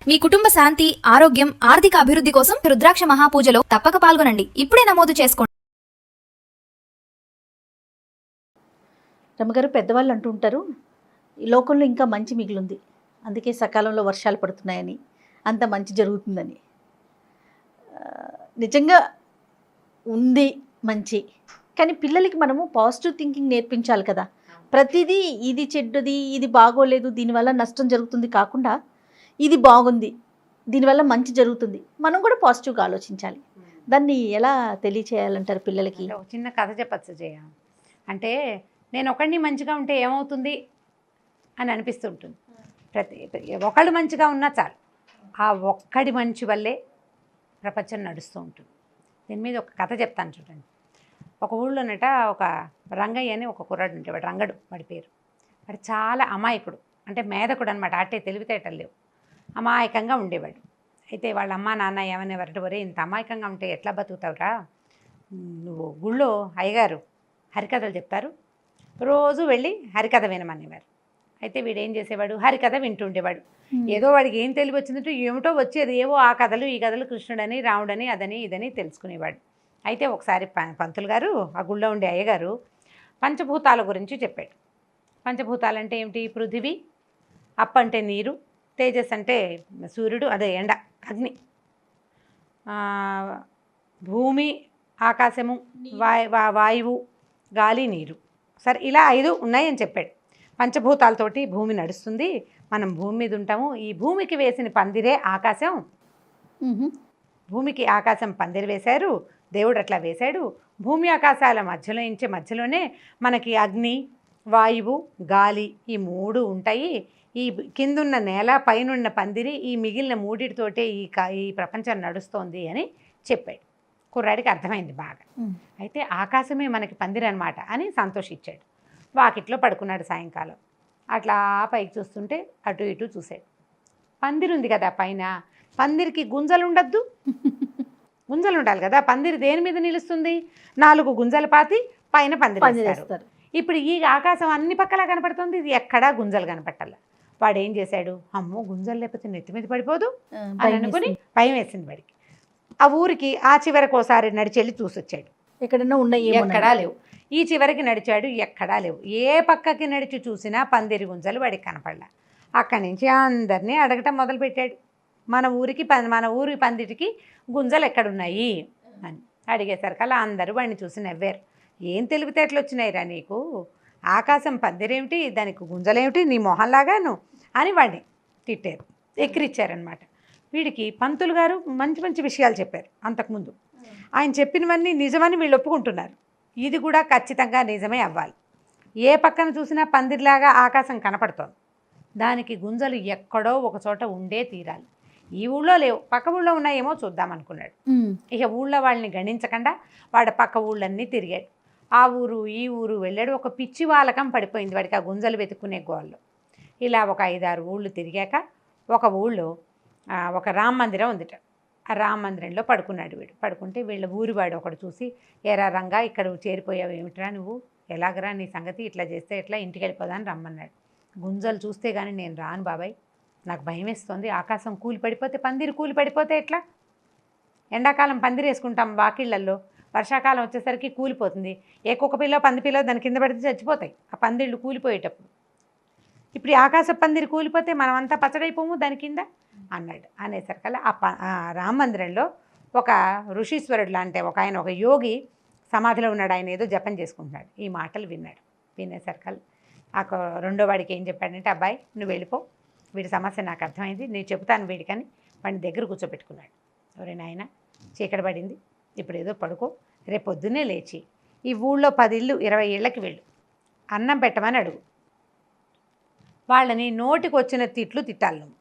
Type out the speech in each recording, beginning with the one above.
మీ కుటుంబ శాంతి, ఆరోగ్యం, ఆర్థిక అభివృద్ధి కోసం రుద్రాక్ష మహాపూజలో తప్పక పాల్గొనండి. ఇప్పుడే నమోదు చేసుకోండి. రమ్మగారు, పెద్దవాళ్ళు అంటూ ఉంటారు, ఈ లోకంలో ఇంకా మంచి మిగిలింది, అందుకే సకాలంలో వర్షాలు పడుతున్నాయని, అంత మంచి జరుగుతుందని. నిజంగా ఉంది మంచి. కానీ పిల్లలకి మనము పాజిటివ్ థింకింగ్ నేర్పించాలి కదా. ప్రతిదీ ఇది చెడ్డది, ఇది బాగోలేదు, దీనివల్ల నష్టం జరుగుతుంది కాకుండా ఇది బాగుంది, దీనివల్ల మంచి జరుగుతుంది, మనం కూడా పాజిటివ్గా ఆలోచించాలి. దాన్ని ఎలా తెలియచేయాలంటారు పిల్లలకి? ఒక చిన్న కథ చెప్పచ్చు జయ. అంటే నేను ఒకడిని మంచిగా ఉంటే ఏమవుతుంది అని అనిపిస్తుంటుంది. ఒకళ్ళు మంచిగా ఉన్నా చాలు, ఆ ఒక్కడి మంచి వల్లే ప్రపంచం నడుస్తూ ఉంటుంది. దీని మీద ఒక కథ చెప్తాను చూడండి. ఒక ఊళ్ళోనట ఒక రంగయ్య అని ఒక కుర్రాడు ఉండేవాడు. రంగడు వాడి పేరు. వాడు చాలా అమాయకుడు, అంటే మేధకుడు అనమాట. అట్టే తెలివితేటలు లేవు, అమాయకంగా ఉండేవాడు. అయితే వాళ్ళ అమ్మ నాన్న ఏమనేవారంటే, ఒరే ఇంత అమాయకంగా ఉంటే ఎట్లా బతుకుతావురా, నువ్వు గుళ్ళో అయ్యగారు హరికథలు చెప్తారు, రోజు వెళ్ళి హరికథ వినమనేవారు. అయితే వీడు ఏం చేసేవాడు, హరికథ వింటుండేవాడు. ఏదో వాడికి ఏం తెలివి వచ్చినట్టు ఏమిటో వచ్చేది, ఏవో ఆ కథలు ఈ కథలు, కృష్ణుడని రాముడని అదని ఇదని తెలుసుకునేవాడు. అయితే ఒకసారి పంతులు గారు, ఆ గుళ్ళో ఉండే అయ్యగారు, పంచభూతాల గురించి చెప్పాడు. పంచభూతాలు అంటే ఏమిటి? పృథివీ, అప్పు అంటే నీరు, తేజస్ అంటే సూర్యుడు, అదే ఎండ అగ్ని, భూమి ఆకాశము, వాయువు, గాలి, నీరు. సరే, ఇలా 5 ఉన్నాయని చెప్పాడు. పంచభూతాలతోటి భూమి నడుస్తుంది, మనం భూమి మీద ఉంటాము. ఈ భూమికి వేసిన పందిరే ఆకాశం. భూమికి ఆకాశం పందిరి వేశారు, దేవుడు అట్లా వేశాడు. భూమి ఆకాశాల మధ్యలోనే మనకి అగ్ని, వాయువు, గాలి, ఈ 3 ఉంటాయి. ఈ కిందున్న నేల, పైనున్న పందిరి, ఈ మిగిలిన 3తోటే ఈ ప్రపంచం నడుస్తోంది అని చెప్పాడు. కుర్రాడికి అర్థమైంది బాగా. అయితే ఆకాశమే మనకి పందిరి అనమాట అని సంతోషించాడు. వాకిట్లో పడుకున్నాడు సాయంకాలం. అట్లా పైకి చూస్తుంటే అటు ఇటు చూశాడు. పందిరి ఉంది కదా పైన, పందిరికి గుంజలు ఉండద్దు, గుంజలు ఉండాలి కదా. పందిరి దేని మీద నిలుస్తుంది? 4 గుంజలు పాతి పైన పందిరి వేస్తారు. ఇప్పుడు ఈ ఆకాశం అన్ని పక్కలా కనపడుతుంది, ఇది ఎక్కడా గుంజలు కనపట్టాల. వాడు ఏం చేశాడు, అమ్మో గుంజలు లేకపోతే నెత్తి మీద పడిపోదు అని అనుకుని భయం వేసింది వాడికి. ఆ ఊరికి ఆ చివరికి ఒకసారి నడిచెళ్ళి చూసొచ్చాడు. ఎక్కడన్నా ఉన్నాయి? ఎక్కడా లేవు. ఈ చివరికి నడిచాడు, ఎక్కడా లేవు. ఏ పక్కకి నడిచి చూసినా పందిరి గుంజలు వాడికి కనపడలా. అక్కడి నుంచి అందరినీ అడగటం మొదలుపెట్టాడు, మన ఊరి పందిరికి గుంజలు ఎక్కడున్నాయి అని. అడిగేసరికల్లా అందరూ వాడిని చూసి నవ్వారు. ఏం తెలివితేటలు వచ్చినాయిరా నీకు, ఆకాశం పందిరేమిటి, దానికి గుంజలేమిటి, నీ మొహంలాగాను అని వాడిని తిట్టారు, ఎక్కిరిచ్చారనమాట. వీడికి పంతులు గారు మంచి మంచి విషయాలు చెప్పారు అంతకుముందు. ఆయన చెప్పినవన్నీ నిజమని వీళ్ళు ఒప్పుకుంటున్నారు. ఇది కూడా ఖచ్చితంగా నిజమే అవ్వాలి. ఏ పక్కన చూసినా పందిరిలాగా ఆకాశం కనపడుతోంది, దానికి గుంజలు ఎక్కడో ఒక చోట ఉండే తీరాలి. ఈ ఊళ్ళో లేవు, పక్క ఊళ్ళో ఉన్నాయేమో చూద్దామనుకున్నాడు. ఇక ఊళ్ళో వాళ్ళని గణించకుండా వాడు పక్క ఊళ్ళన్నీ తిరిగాడు. ఆ ఊరు ఈ ఊరు వెళ్ళాడు. ఒక పిచ్చి వాలకం పడిపోయింది వాడికి ఆ గుంజలు వెతుక్కునే గోళ్ళు. ఇలా ఒక 5-6 ఊళ్ళు తిరిగాక ఒక ఊళ్ళో ఒక రామ మందిరం ఉందిట. ఆ రామ మందిరంలో పడుకున్నాడు వీడు. పడుకుంటే వీళ్ళ ఊరివాడు ఒకడు చూసి, ఏరా రంగా ఇక్కడ చేరిపోయావు ఏమిట్రా నువ్వు, ఎలాగరా నీ సంగతి, ఇట్లా చేస్తే ఎట్లా, ఇంటికి వెళ్ళిపోదాని రమ్మన్నాడు. గుంజలు చూస్తే కానీ నేను రాను బాబాయ్, నాకు భయం వేస్తుంది, ఆకాశం కూలి పడిపోతే, పందిరి కూలి పడిపోతే ఎట్లా, ఎండాకాలం పందిరి వేసుకుంటాం వాకిళ్ళల్లో, వర్షాకాలం వచ్చేసరికి కూలిపోతుంది, ఏ కుక్క పిల్లో పంది పిల్లో దాని కింద పడితే చచ్చిపోతాయి ఆ పందిళ్ళు కూలిపోయేటప్పుడు. ఇప్పుడు ఈ ఆకాశ పందిరి కూలిపోతే మనమంతా పచ్చడైపోము దాని కింద అన్నాడు. అనేసరికల్లా ఆ రామ మందిరంలో ఒక ఋషీశ్వరుడు లాంటి ఒక ఆయన, ఒక యోగి సమాధిలో ఉన్నాడు. ఆయన ఏదో జపం చేసుకుంటున్నాడు. ఈ మాటలు విన్నాడు. వినేసరికల్లా రెండో వాడికి ఏం చెప్పాడంటే, అబ్బాయి నువ్వు వెళ్ళిపో, వీడి సమస్య నాకు అర్థమైంది, నేను చెబుతాను వీడికని వాడిని దగ్గర కూర్చోబెట్టుకున్నాడు. ఎవరే నాయన, చీకటి పడింది, ఇప్పుడు ఏదో పడుకో, రేపు పొద్దున్నే లేచి ఈ ఊళ్ళో 10 ఇళ్ళు 20 ఇళ్ళకి వెళ్ళు, అన్నం పెట్టమని అడుగు, వాళ్ళని నోటికి వచ్చిన తిట్లు తిట్టాలి నువ్వు,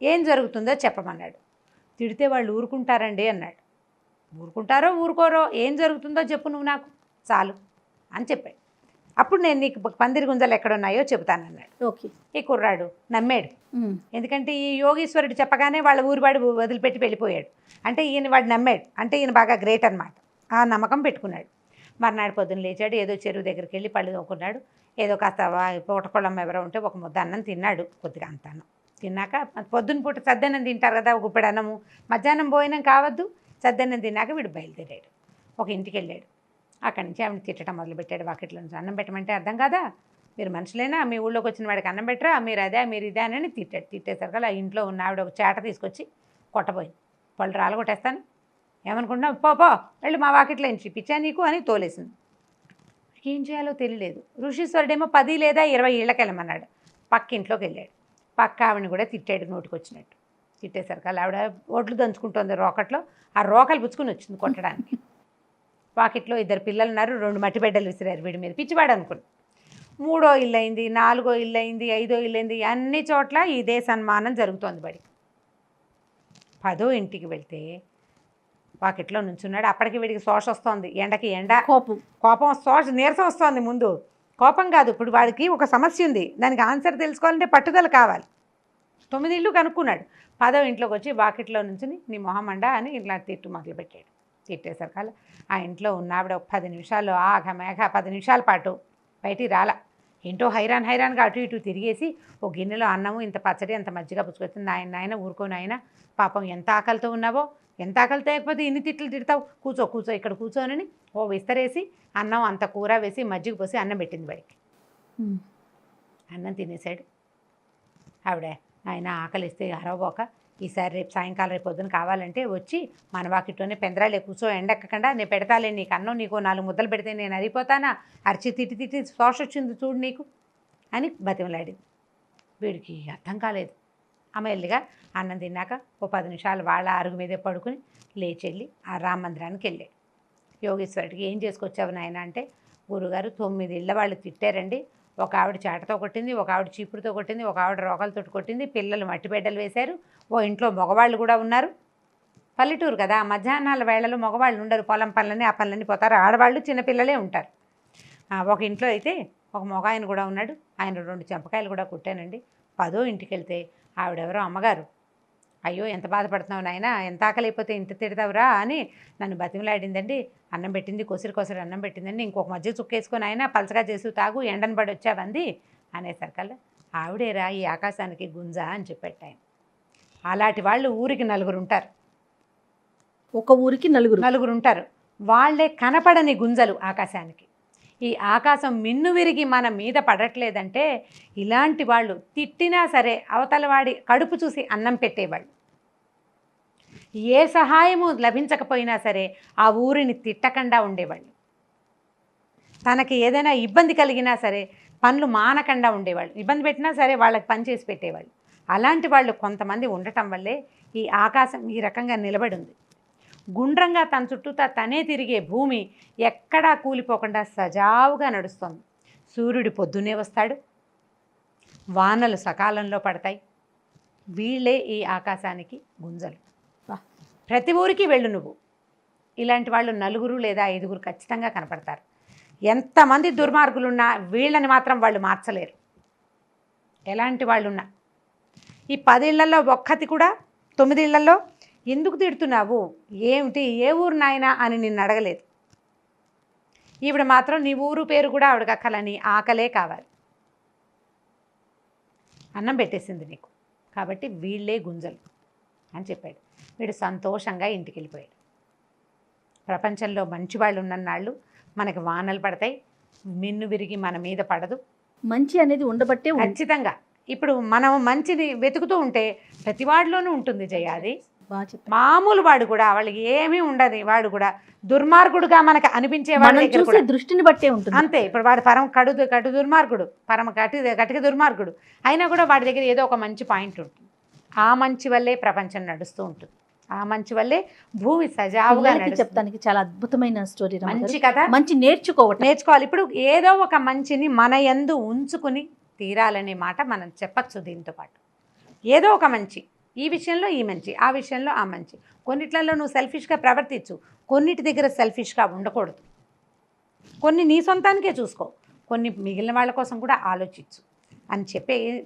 ఏం జరుగుతుందో చెప్పమన్నాడు. తిడితే వాళ్ళు ఊరుకుంటారండి అన్నాడు. ఊరుకుంటారో ఊరుకోరో, ఏం జరుగుతుందో చెప్పు నువ్వు నాకు చాలు అని చెప్పాడు. అప్పుడు నేను నీకు పందిరి గుంజలు ఎక్కడున్నాయో చెబుతానన్నాడు. ఓకే. ఈ కుర్రాడు నమ్మాడు. ఎందుకంటే ఈ యోగీశ్వరుడు చెప్పగానే వాళ్ళ ఊరివాడు వదిలిపెట్టి వెళ్ళిపోయాడు. అంటే ఈయన వాడు నమ్మాడు, అంటే ఈయన బాగా గ్రేట్ అనమాట. ఆ నమ్మకం పెట్టుకున్నాడు. మర్నాడు పొద్దున్న లేచాడు, ఏదో చెరువు దగ్గరికి వెళ్ళి పళ్ళు తోముకున్నాడు. ఏదో కాస్త పూటకొళ్ళం ఎవరో ఉంటే ఒక ముద్ద అన్నం తిన్నాడు, కొద్దిగా అంత అన్నం. తిన్నాక పొద్దున పూట సద్దన్నం తింటారు కదా, ఒక గుప్పెడు అన్నము, మధ్యాహ్నం భోజనం కావద్దు, సద్దన్నం తిన్నాక వీడు బయలుదేరాడు, ఒక ఇంటికి వెళ్ళాడు. అక్కడి నుంచి ఆవిడ తిట్టడం మొదలుపెట్టాడు. వాకిట్లో నుంచి అన్నం పెట్టమంటే అర్థం కాదా, మీరు మనుషులైనా, మీ ఊళ్ళోకి వచ్చిన వాడికి అన్నం పెట్టరా, మీరు అదే మీరు ఇదే అని తిట్టాడు. తిట్టేసరికి ఆ ఇంట్లో ఉన్న ఆవిడ ఒక చేట తీసుకొచ్చి కొట్టబోయింది. పళ్ళు రాలగొట్టేస్తాను, ఏమనుకుంటున్నావు, పో పో వెళ్ళి మా వాకిట్లో నుంచి పిచ్చా నీకు అని తోలేసింది. ఏం చేయాలో తెలియలేదు. ఋషీశ్వరుడేమో 10 లేదా 20 ఏళ్ళకి వెళ్ళమన్నాడు. పక్క ఇంట్లోకి వెళ్ళాడు. పక్క ఆవిడని కూడా తిట్టాడు నోటికొచ్చినట్టు. తిట్టేసరికి ఆవిడ ఒడ్లు దంచుకుంటుంది రోకట్లో, ఆ రోకలు పుచ్చుకుని వచ్చింది కొట్టడానికి. వాకిట్లో 2 పిల్లలు ఉన్నారు, 2 మట్టి బిడ్డలు విసిరారు వీడి మీద. పిచ్చివాడు అనుకుని 3వ ఇల్లు అయింది, 4వ ఇల్లు అయింది, 5వ ఇల్లు అయింది, అన్ని చోట్ల ఇదే సన్మానం జరుగుతోంది. బడి 10వ ఇంటికి వెళ్తే వాకిట్లో నుంచున్నాడు. అప్పటికి వీడికి శోష వస్తోంది, ఎండకి ఎండ, కోపం శోష, నీరసం వస్తోంది. ముందు కోపం కాదు, ఇప్పుడు వాడికి ఒక సమస్య ఉంది, దానికి ఆన్సర్ తెలుసుకోవాలంటే పట్టుదల కావాలి. 9 ఇళ్ళు కనుక్కున్నాడు. 10వ ఇంట్లోకి వచ్చి వాకిట్లో నుంచుని నీ మొహమండ అని ఇట్లా తిట్టు మొదలుపెట్టాడు. తిట్టేసరికాల ఆ ఇంట్లో ఉన్న ఆవిడ 10 నిమిషాలు ఆగమేఘ 10 నిమిషాల పాటు బయటికి రాలా. ఏంటో హైరాన్గా అటు ఇటు తిరిగేసి ఓ గిన్నెలో అన్నము, ఇంత పచ్చడి, అంత మజ్జిగ పుచ్చుకొచ్చింది. నాయన ఊరుకోని ఆయన, పాపం ఎంత ఆకలితో ఉన్నావో, ఎంత ఆకలితో లేకపోతే ఇన్ని తిట్లు తిడతావు, కూర్చో ఇక్కడ కూర్చోనని ఓ విస్తరేసి అన్నం అంత కూర వేసి మజ్జిగ పోసి అన్నం పెట్టింది వాడికి. అన్నం తినేశాడు. ఆవిడ ఆయన ఆకలిస్తే అరవబోక, ఈసారి రేపు సాయంకాలం రేపు పొద్దున కావాలంటే వచ్చి మన వాకిట్లోనే పెందరాలే కూర్చో, ఎండెక్కకుండా నేను పెడతాలే నీకు అన్నం, నీకు 4 ముద్దలు పెడితే నేను అరిపోతానా, అరిచి తిట్టి శోష వచ్చింది చూడు నీకు అని బతిమలాడింది. వీడికి అర్థం కాలేదు. అమ్మాయిలుగా అన్నం తిన్నాక ఓ 10 నిమిషాలు వాళ్ళ అరుగు మీదే పడుకుని లేచి వెళ్ళి ఆ రామ మందిరానికి వెళ్ళాడు. యోగేశ్వరుడికి ఏం చేసుకొచ్చావు నాయన అంటే, గురుగారు 9 ఇళ్ళ వాళ్ళు తిట్టారండి, ఒక ఆవిడ చాటతో కొట్టింది, ఒక ఆవిడ చీపురుతో కొట్టింది, ఒక ఆవిడ రోకలతో కొట్టింది, పిల్లలు మట్టి బిడ్డలు వేశారు, ఓ ఇంట్లో మగవాళ్ళు కూడా ఉన్నారు. పల్లెటూరు కదా, మధ్యాహ్నాల వేళలో మగవాళ్ళు ఉండరు, పొలం పనులని ఆ పనులని పోతారు, ఆడవాళ్ళు చిన్నపిల్లలే ఉంటారు. ఒక ఇంట్లో అయితే ఒక మగ ఆయన కూడా ఉన్నాడు, ఆయన 2 చెంపకాయలు కూడా కుట్టానండి. 10వ ఇంటికి వెళ్తే ఆవిడెవరో అమ్మగారు, అయ్యో ఎంత బాధపడుతున్నావు నాయన, ఎంత ఆకలిపోతే ఇంత తిడతావురా అని నన్ను బతిమలాడిందండి, అన్నం పెట్టింది, కొసరి అన్నం పెట్టిందండి, ఇంకొక మధ్య చుక్కేసుకొని ఆయన పలసగా చేసి తాగు, ఎండను పడి వచ్చావంది అనేసరికల్లా ఆవిడేరా ఈ ఆకాశానికి గుంజ అని చెప్పాడు ఆయన. అలాంటి వాళ్ళు ఊరికి 4 ఉంటారు, ఒక ఊరికి 4 ఉంటారు. వాళ్ళే కనపడని గుంజలు ఆకాశానికి. ఈ ఆకాశం మిన్ను విరిగి మన మీద పడట్లేదంటే ఇలాంటి వాళ్ళు తిట్టినా సరే అవతల వాడి కడుపు చూసి అన్నం పెట్టేవాళ్ళు. ఏ సహాయము లభించకపోయినా సరే ఆ ఊరిని తిట్టకుండా ఉండేవాళ్ళు. తనకి ఏదైనా ఇబ్బంది కలిగినా సరే పనులు మానకుండా ఉండేవాళ్ళు. ఇబ్బంది పెట్టినా సరే వాళ్ళకి పని చేసి పెట్టేవాళ్ళు. అలాంటి వాళ్ళు కొంతమంది ఉండటం వల్లే ఈ ఆకాశం ఈ రకంగా నిలబడి ఉంది. గుండ్రంగా తన చుట్టూతా తనే తిరిగే భూమి ఎక్కడా కూలిపోకుండా సజావుగా నడుస్తుంది. సూర్యుడు పొద్దున్నే వస్తాడు, వానలు సకాలంలో పడతాయి. వీళ్ళే ఈ ఆకాశానికి గుంజలు. ప్రతి ఊరికి వెళ్ళు నువ్వు. ఇలాంటి వాళ్ళు 4 లేదా 5 ఖచ్చితంగా కనపడతారు. ఎంతమంది దుర్మార్గులున్నా వీళ్ళని మాత్రం వాళ్ళు మార్చలేరు. ఎలాంటి వాళ్ళున్నా ఈ 10 ఇళ్లలో ఒక్కటి కూడా 9 ఇళ్లలో ఎందుకు తిడుతున్నావు, ఏమిటి, ఏ ఊరు నాయనా అని నిన్ను అడగలేదు. ఈవిడ మాత్రం నీ ఊరు పేరు కూడా ఆవిడకి అక్కలని, ఆకలే కావాలి, అన్నం పెట్టేసింది నీకు, కాబట్టి వీళ్ళే గుంజలు అని చెప్పాడు. వీడు సంతోషంగా ఇంటికి వెళ్ళిపోయాడు. ప్రపంచంలో మంచి వాళ్ళు ఉన్నన్నాళ్ళు మనకి వానలు పడతాయి, మిన్ను విరిగి మన మీద పడదు. మంచి అనేది ఉండబట్టే ఖచ్చితంగా ఇప్పుడు మనం మంచిని వెతుకుతూ ఉంటే ప్రతి వాడిలోనూ ఉంటుంది జయాది. మామూలు వాడు కూడా వాళ్ళకి ఏమీ ఉండదు, వాడు కూడా దుర్మార్గుడుగా మనకు అనిపించే వాడు దృష్టిని బట్టే ఉంటుంది అంతే. ఇప్పుడు వాడు పరమ కటు దుర్మార్గుడు, కటిక దుర్మార్గుడు అయినా కూడా వాడి దగ్గర ఏదో ఒక మంచి పాయింట్ ఉంటుంది. ఆ మంచి వల్లే ప్రపంచం నడుస్తూ ఉంటుంది, ఆ మంచి వల్లే భూమి సజావుగా చెప్తానికి చాలా అద్భుతమైన స్టోరీ, మంచి కథ, మంచి నేర్చుకోవాలి. ఇప్పుడు ఏదో ఒక మంచిని మన యందు ఉంచుకుని తీరాలనే మాట మనం చెప్పచ్చు. దీంతో పాటు ఏదో ఒక మంచి, ఈ విషయంలో ఈ మంచి, ఆ విషయంలో ఆ మంచి. కొన్నిట్లలో నువ్వు సెల్ఫిష్గా ప్రవర్తించు, కొన్నిటి దగ్గర సెల్ఫిష్గా ఉండకూడదు. కొన్ని నీ సొంతానికే చూసుకో, కొన్ని మిగిలిన వాళ్ళ కోసం కూడా ఆలోచించు అని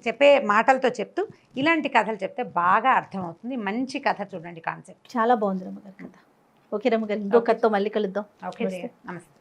చెప్పే మాటలతో చెప్తూ ఇలాంటి కథలు చెప్తే బాగా అర్థమవుతుంది. మంచి కథ చూడండి, కాన్సెప్ట్ చాలా బాగుంది రమ్మగారి కథ. ఓకే రమ్మగారు, ఇంకో కథతో మళ్ళీ కలుద్దాం. ఓకే, నమస్తే.